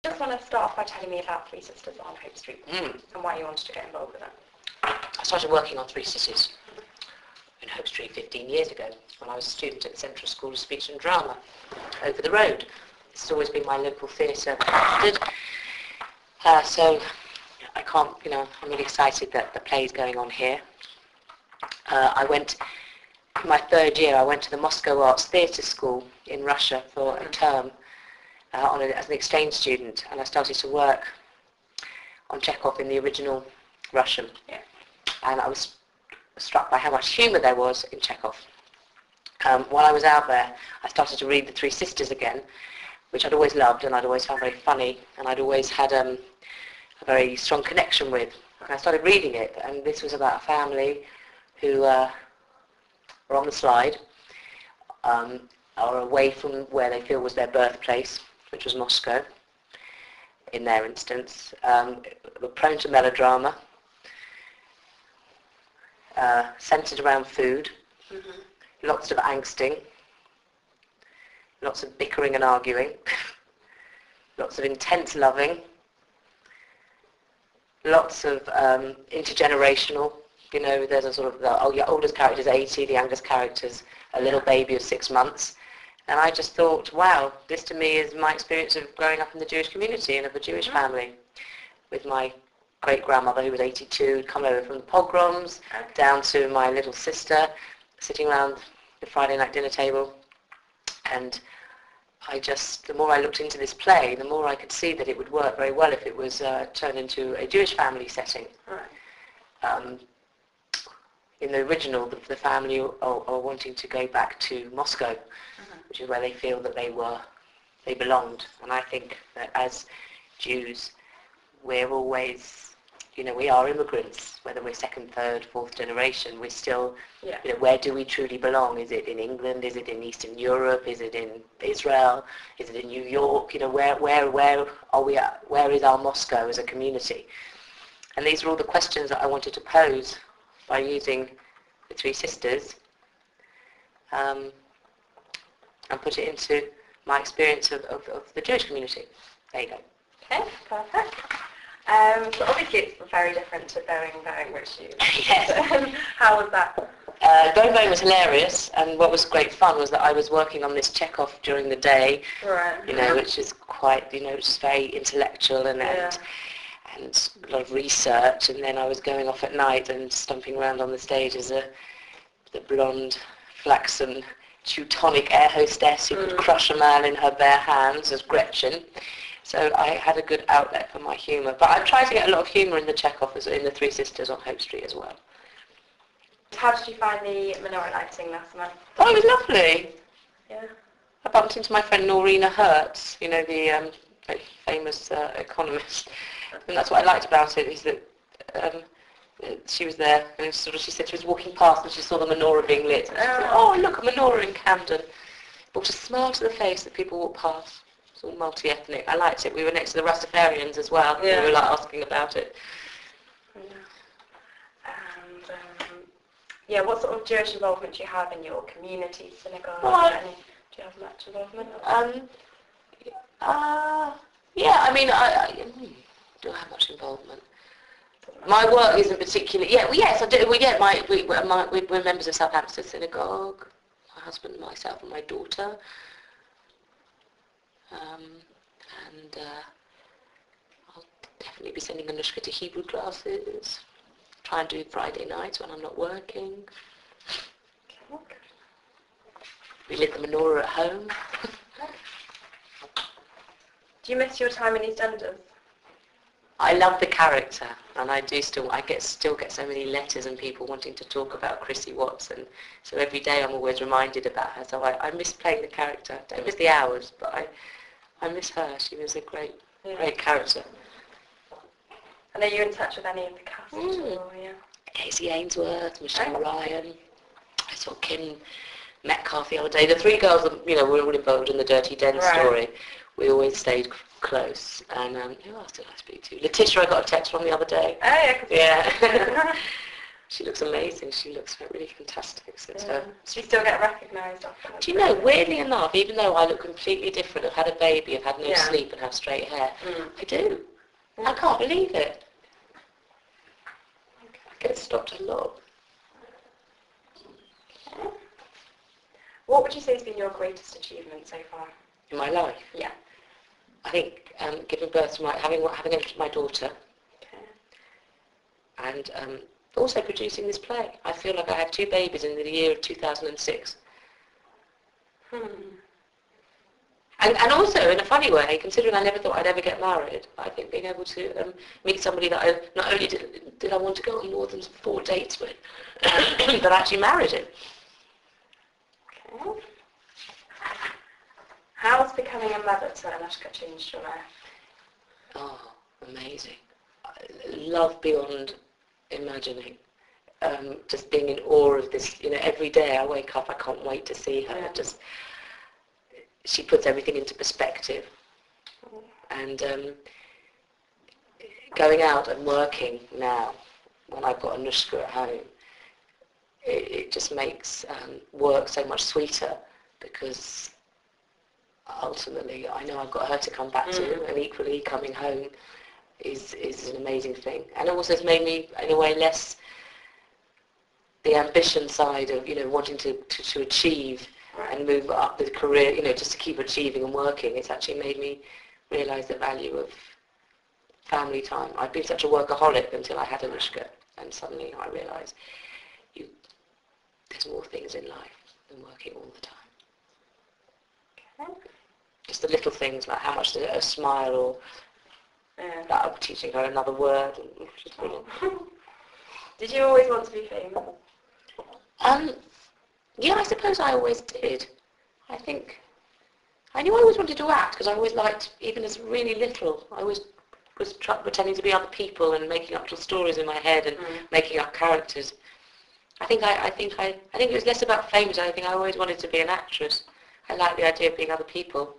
Just want to start off by telling me about Three Sisters on Hope Street and why you wanted to get involved with it. I started working on Three Sisters in Hope Street 15 years ago when I was a student at the Central School of Speech and Drama over the road. This has always been my local theatre. So I can't, I'm really excited that the play is going on here. I went, in my third year, I went to the Moscow Arts Theatre School in Russia for a term as an exchange student, and I started to work on Chekhov in the original Russian. Yeah. And I was struck by how much humour there was in Chekhov. While I was out there, I started to read The Three Sisters again, which I'd always loved and I'd always found very funny, and I'd always had a very strong connection with. And I started reading it, and this was about a family who were on the slide, or away from where they feel was their birthplace, which was Moscow, in their instance. Were prone to melodrama, centred around food, lots of angsting, lots of bickering and arguing, lots of intense loving, lots of intergenerational. There's a sort of, your oldest character's 80, the youngest character's a little baby of 6 months. And I just thought, wow, this to me is my experience of growing up in the Jewish community and of a Jewish family, with my great-grandmother who was 82, come over from the pogroms, down to my little sister sitting around the Friday night dinner table. And the more I looked into this play, the more I could see that it would work very well if it was turned into a Jewish family setting. Right. In the original, the family are wanting to go back to Moscow, which is where they feel that they belonged. And I think that as Jews, we're always, we are immigrants, whether we're second, third, fourth generation. We're still, where do we truly belong? Is it in England? Is it in Eastern Europe? Is it in Israel? Is it in New York? Where are we at? Where is our Moscow as a community? And these are all the questions that I wanted to pose by using the Three Sisters, and put it into my experience of the Jewish community. There you go. Okay, perfect. So obviously it's very different to Going, which you... Yes. How was that? Going was hilarious, and what was great fun was that I was working on this Chekhov during the day, right. Which is quite, it's very intellectual and a lot of research, and then I was going off at night and stomping around on the stage as the blonde, flaxen, Teutonic air hostess who could crush a man in her bare hands as Gretchen. So I had a good outlet for my humour. But I tried to get a lot of humour in the Chekhov, in the Three Sisters on Hope Street as well. How did you find the menorah lighting last month? Oh, it was lovely. Yeah. I bumped into my friend Norina Hertz, the very famous economist. And that's what I liked about it, is that she was there, and she said she was walking past and she saw the menorah being lit. And she said, oh, look, a menorah in Camden. Brought a smile to the face that people walked past. It's all multi-ethnic. I liked it. We were next to the Rastafarians as well. Yeah. We were asking about it. And what sort of Jewish involvement do you have in your community, synagogue? Do you have much involvement? I do I have much involvement? My work isn't particularly... Yes, I do. We're members of Southampton Synagogue. My husband, myself, and my daughter. I'll definitely be sending Anushka to Hebrew classes. Try and do Friday nights when I'm not working. We lit the menorah at home. Do you miss your time in EastEnders? I love the character, and I still get so many letters and people wanting to talk about Chrissy Watson. So every day I'm always reminded about her. So I miss playing the character. Don't miss the hours, but I miss her. She was a great character. And are you in touch with any of the cast at all? Yeah. Casey Ainsworth, Michelle Ryan. I saw Kim Metcalf the other day. The three girls, were all involved in the Dirty Den story. We always stayed close. And who else did I speak to? Letitia, I got a text from the other day. Oh, yeah. She looks amazing. She looks really fantastic. So it's her. Do you still get recognised often? Do you know, weirdly enough, even though I look completely different, I've had a baby, I've had no sleep and have straight hair, I do. I can't believe it. I get stopped a lot. Okay. What would you say has been your greatest achievement so far? In my life? Yeah. I think giving birth to having my daughter, and also producing this play. I feel like I had 2 babies in the year of 2006. And also, in a funny way, considering I never thought I'd ever get married, I think being able to meet somebody that I not only did I want to go on more than 4 dates with, but I actually married him. Okay. How has becoming a mother to Anushka changed your life? Oh, amazing. Love beyond imagining. Just being in awe of this, every day I wake up, I can't wait to see her. Yeah. She puts everything into perspective. And going out and working now, when I've got Anushka at home, it just makes work so much sweeter, because ultimately I know I've got her to come back to, and equally coming home is an amazing thing. And it also has made me, in a way, less the ambition side of, wanting to achieve and move up the career, just to keep achieving and working. It's actually made me realise the value of family time. I've been such a workaholic until I had Anushka, and suddenly I realised there's more things in life than working all the time. Okay. Just the little things, like how much a smile, or that I'm teaching her another word. Just brilliant. Did you always want to be famous? Yeah, I suppose I always did. I think I knew I always wanted to act, because I always liked, even as really little, I always was pretending to be other people and making up little stories in my head and making up characters. I think it was less about fame. I think I always wanted to be an actress. I liked the idea of being other people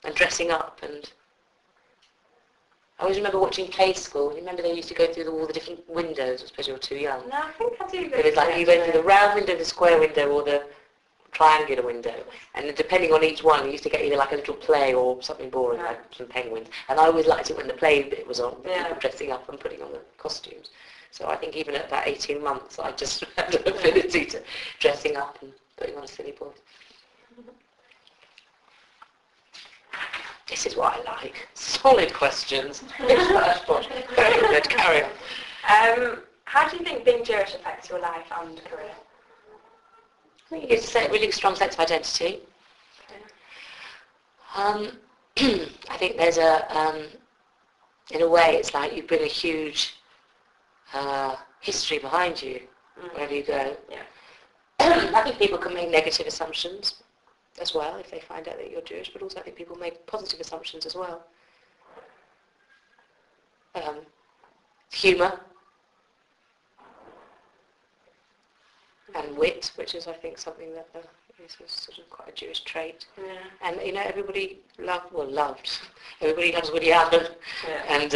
and dressing up. And I always remember watching Play School. You remember they used to go through all the different windows, I suppose you were too young. No, I think I do. It was like you went through the round window, the square window, or the triangular window. And depending on each one, you used to get either like a little play or something boring, like some penguins. And I always liked it when the play bit was on, people dressing up and putting on the costumes. So I think even at that 18 months, I just had an affinity to dressing up and putting on a silly voice. This is what I like. Solid questions. Very good. Carry on. How do you think being Jewish affects your life and career? I think it's a really strong sense of identity. I think there's in a way, it's like you bring a huge history behind you wherever you go. Yeah. I think people can make negative assumptions as well if they find out that you're Jewish, but also I think people make positive assumptions as well. Humour and wit, which is, I think, something that is sort of quite a Jewish trait. Yeah. And everybody loved. Everybody loves Woody Allen, and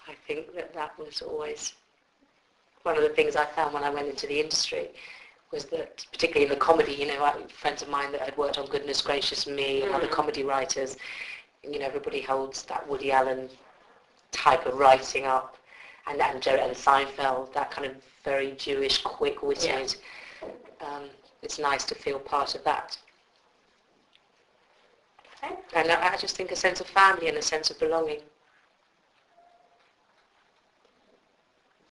I think that was always one of the things I found when I went into the industry, was that, particularly in the comedy, friends of mine that had worked on Goodness Gracious Me and other comedy writers, everybody holds that Woody Allen type of writing up, and Seinfeld, that kind of very Jewish, quick-witted. It's nice to feel part of that. Okay. And I just think a sense of family and a sense of belonging.